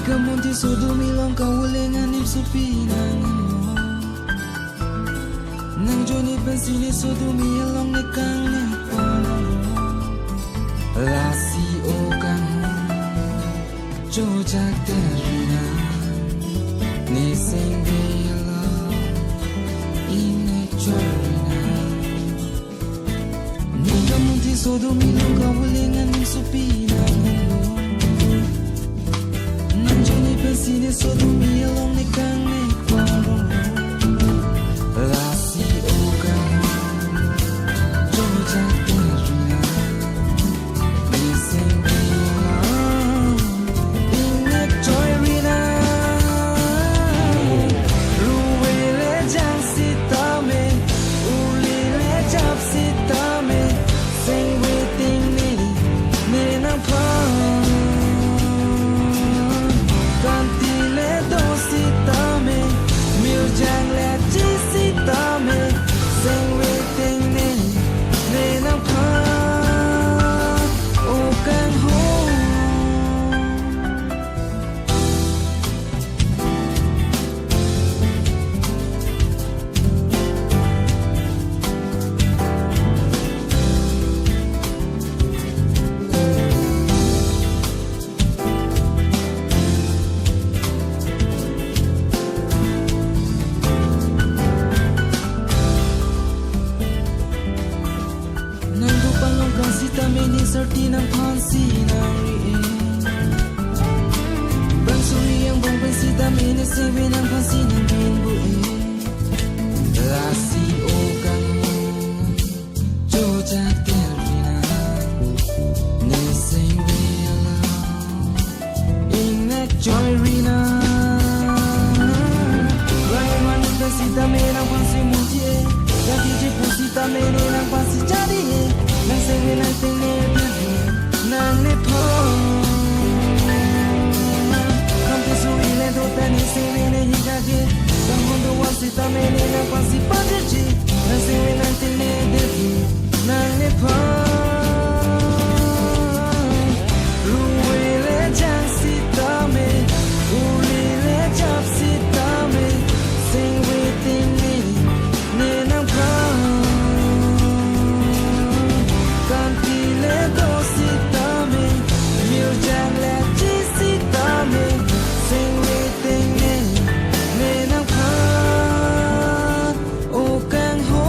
Kamunti sudu milong kaulengan nim supinang nang joni pensini sudu milong nekang nepano lasi okang jojak terina ni sengela ine jorina ni kamunti sudu milong kaulengan nim supinang Sini sudu milong nekang nekwaro lasi okang jojak terina niseng bilang ingat joy rina ruwele jang sitame ulile jap sitame sing waiting ni nang pa Jang le chi si ta me sing waiting ne nang pa o kang ho Serti nang pansi nari Bangsuri yang bong pensita mene sewe nang pansi nang bimbo Lasi okang jojak terina Neseng bela ingat joy rina Rai mani pensita mene nang pansi mutie Daki je pensita mene nang pansi jadi Nang sewe nang tene nang ne po Kampi suri le do tani sewe ne higage Sang hondo wasita mene nang pasi pajeji Nang sewe nang tene devi nang ne po Ruwe le jang sita me Uli le jap sita me Sing waiting ne nang pa Kampi le do sita Jang le chi sita me sing waiting ne nang pa o kang ho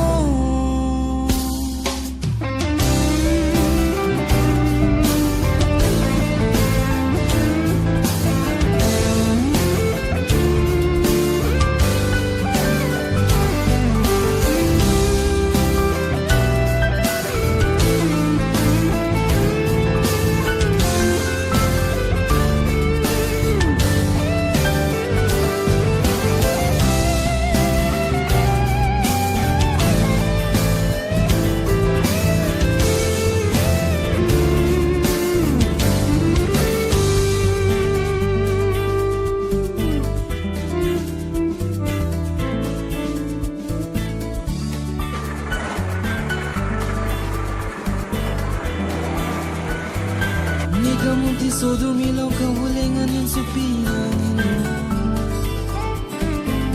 Kamunti sudu milong kaulengan nim supinang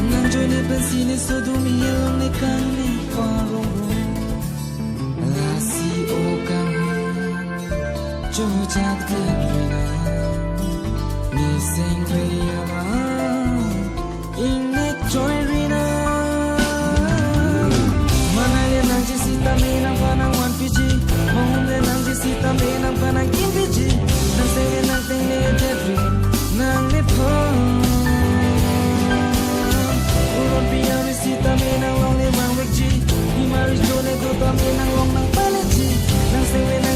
Nang joy ne pensini sudu milong nekang nekwaro Lasi okang jojak terina Niseng bela ingat joy rina Manale nang jisita me nang panang wan piji Mahumle nang jisita me nang Paris jone tu to mi nang wong nang paleji nang sing